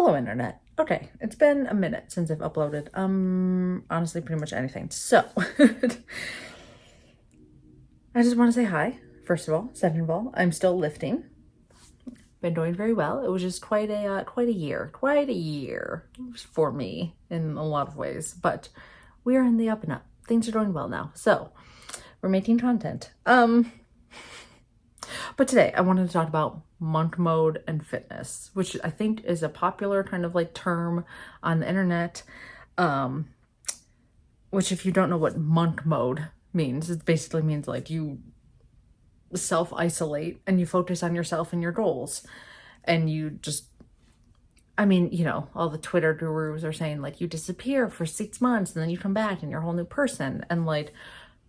Hello, internet. Okay, it's been a minute since I've uploaded, honestly, pretty much anything. So, I just want to say hi, first of all. Second of all, I'm still lifting. Been doing very well. It was just quite a year for me in a lot of ways, but we are in the up and up. Things are going well now. So, we're making content. But today I wanted to talk about monk mode and fitness, which I think is a popular kind of like term on the internet. Which if you don't know what monk mode means, it basically means like you self-isolate and you focus on yourself and your goals. And you just, I mean, you know, all the Twitter gurus are saying like you disappear for 6 months and then you come back and you're a whole new person. And like,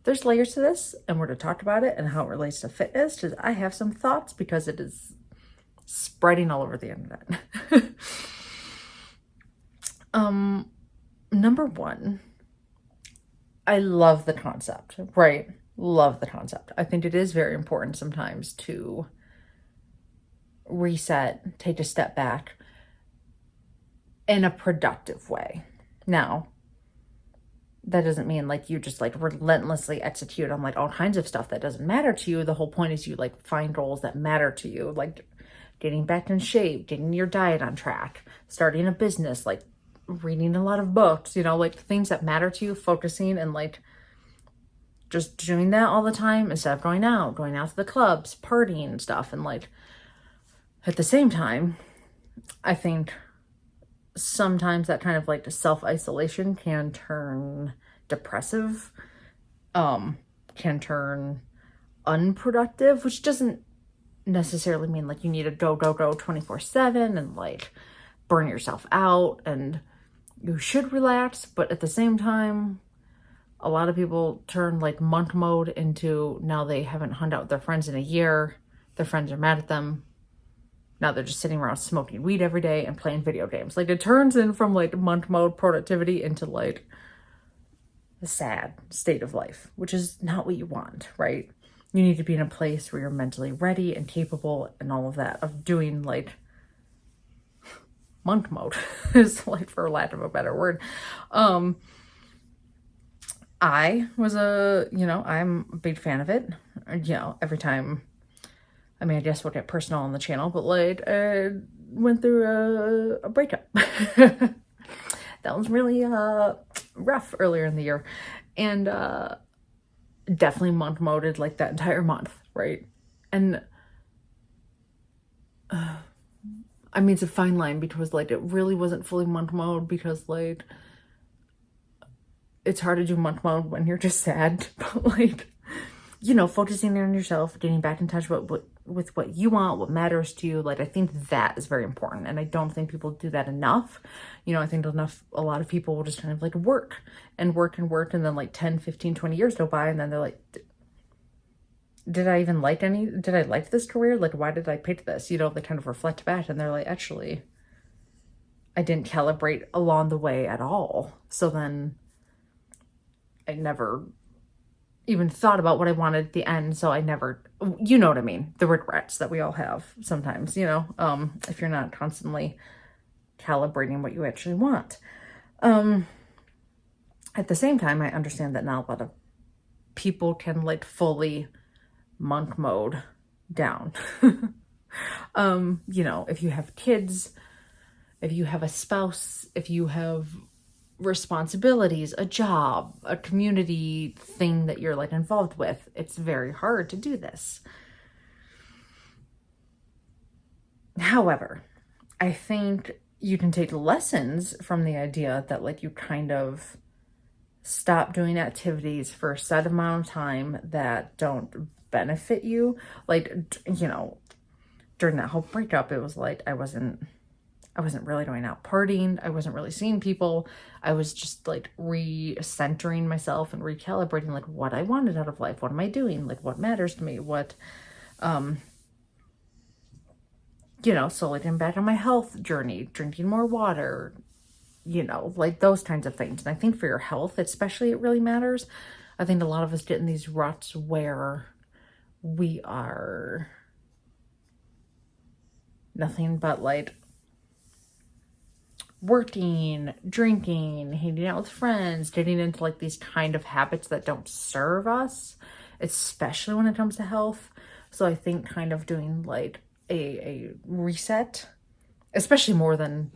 there's layers to this, and we're to talk about it and how it relates to fitness, because I have some thoughts because it is spreading all over the internet. Number one, I love the concept, right? Love the concept. I think it is very important sometimes to reset, take a step back in a productive way. Now, that doesn't mean like you just like relentlessly execute on like all kinds of stuff that doesn't matter to you. The whole point is you like find goals that matter to you, like getting back in shape, getting your diet on track, starting a business, like reading a lot of books, you know, like things that matter to you, focusing and like just doing that all the time instead of going out to the clubs, partying and stuff. And like at the same time, I think sometimes that kind of like self-isolation can turn depressive, can turn unproductive, which doesn't necessarily mean like you need to go 24/7 and like burn yourself out, and you should relax. But at the same time, a lot of people turn like monk mode into now they haven't hung out with their friends in a year. Their friends are mad at them. Now they're just sitting around smoking weed every day and playing video games. Like it turns in from like monk mode productivity into like a sad state of life, which is not what you want, right? You need to be in a place where you're mentally ready and capable and all of that of doing like monk mode is like, for lack of a better word. I was I'm a big fan of it. You know, every time, I mean, I guess we'll get personal on the channel, but like I went through a breakup. That was really rough earlier in the year, and definitely monk moded like that entire month, right? And I mean, it's a fine line because like it really wasn't fully monk mode, because like it's hard to do monk mode when you're just sad, but like, you know, focusing on yourself, getting back in touch with what you want, what matters to you. Like, I think that is very important. And I don't think people do that enough. You know, I think a lot of people will just kind of like work. And then like 10, 15, 20 years go by. And then they're like, did I like this career? Like, why did I pick this? You know, they kind of reflect back and they're like, actually, I didn't calibrate along the way at all. So then I never even thought about what I wanted at the end. So I never, you know what I mean? The regrets that we all have sometimes, you know, if you're not constantly calibrating what you actually want. At the same time, I understand that not a lot of people can like fully monk mode down. You know, if you have kids, if you have a spouse, if you have responsibilities, a job, a community thing that you're like involved with, it's very hard to do this. However, I think you can take lessons from the idea that like you kind of stop doing activities for a set amount of time that don't benefit you. Like, you know, during that whole breakup, it was like I wasn't really going out partying. I wasn't really seeing people. I was just like recentering myself and recalibrating like what I wanted out of life. What am I doing? Like what matters to me? What, you know, slowly getting back on my health journey, drinking more water, you know, like those kinds of things. And I think for your health, especially, it really matters. I think a lot of us get in these ruts where we are nothing but like working, drinking, hanging out with friends, getting into like these kind of habits that don't serve us, especially when it comes to health. So I think kind of doing like a reset, especially more than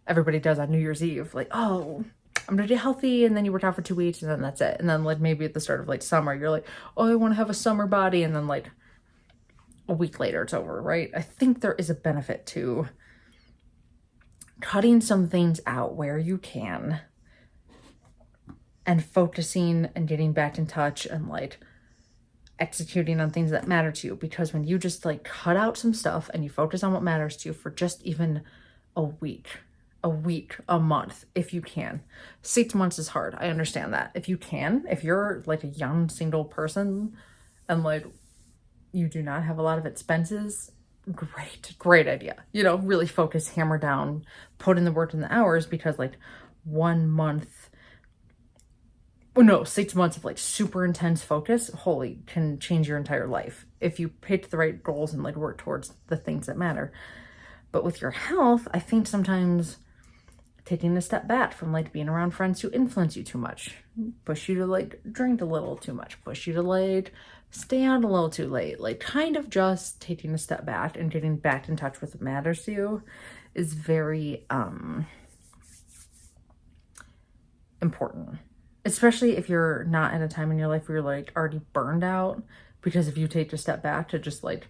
everybody does on New Year's Eve. Like, oh, I'm gonna get healthy, and then you work out for 2 weeks, and then that's it. And then like maybe at the start of like summer, you're like, oh, I want to have a summer body, and then like a week later it's over, right? I think there is a benefit to cutting some things out where you can and focusing and getting back in touch and like executing on things that matter to you. Because when you just like cut out some stuff and you focus on what matters to you for just even a week, a month, if you can. 6 months is hard. I understand that. If you can, if you're like a young single person and like you do not have a lot of expenses, great idea. You know, really focus, hammer down, put in the work and the hours, because like 1 month, no, 6 months of like super intense focus, holy, can change your entire life if you pick the right goals and like work towards the things that matter. But with your health, I think sometimes taking a step back from like being around friends who influence you too much, push you to like drink a little too much, push you to like stay out a little too late, like kind of just taking a step back and getting back in touch with what matters to you is very important. Especially if you're not at a time in your life where you're like already burned out, because if you take a step back to just like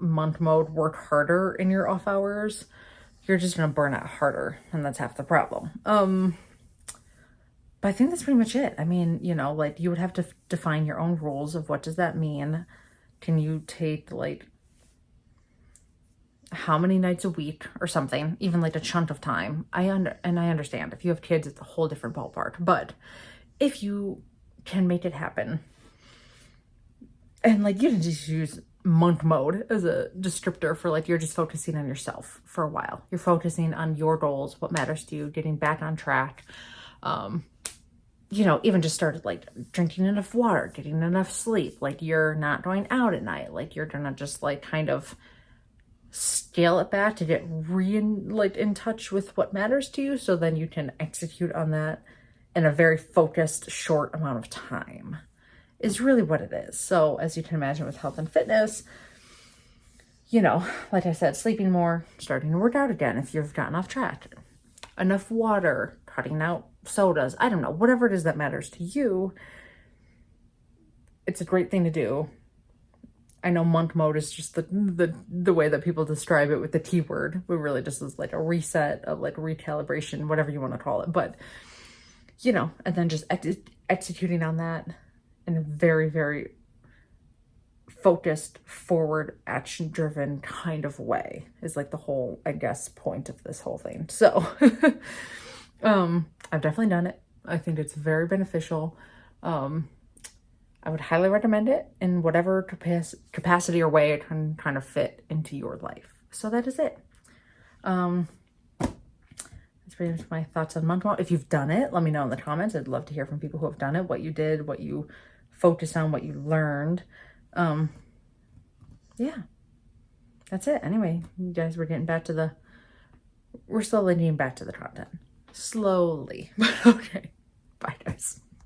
monk mode, work harder in your off hours, you're just gonna burn out harder, and that's half the problem. But I think that's pretty much it. I mean, you know, like you would have to define your own rules of what does that mean. Can you take like how many nights a week or something, even like a chunk of time? I understand if you have kids, it's a whole different ballpark. But if you can make it happen, and like you can just use monk mode as a descriptor for like you're just focusing on yourself for a while. You're focusing on your goals, what matters to you, getting back on track. You know, even just started like drinking enough water, getting enough sleep. Like you're not going out at night. Like you're gonna just like kind of scale it back to get in touch with what matters to you, so then you can execute on that in a very focused, short amount of time, is really what it is. So as you can imagine with health and fitness, you know, like I said, sleeping more, starting to work out again if you've gotten off track, enough water, cutting out sodas, I don't know, whatever it is that matters to you, it's a great thing to do. I know monk mode is just the way that people describe it with the T word. It really just is like a reset, of like recalibration, whatever you want to call it. But, you know, and then just executing on that in a very, very focused, forward, action-driven kind of way is like the whole, I guess, point of this whole thing. So I've definitely done it. I think it's very beneficial. I would highly recommend it in whatever capacity or way it can kind of fit into your life. So that is it. That's pretty much my thoughts on monk mode. If you've done it, let me know in the comments. I'd love to hear from people who have done it, what you did, what you focused on, what you learned. Yeah, that's it. Anyway, you guys, we're slowly getting back to the content. Slowly, but okay. Bye, guys.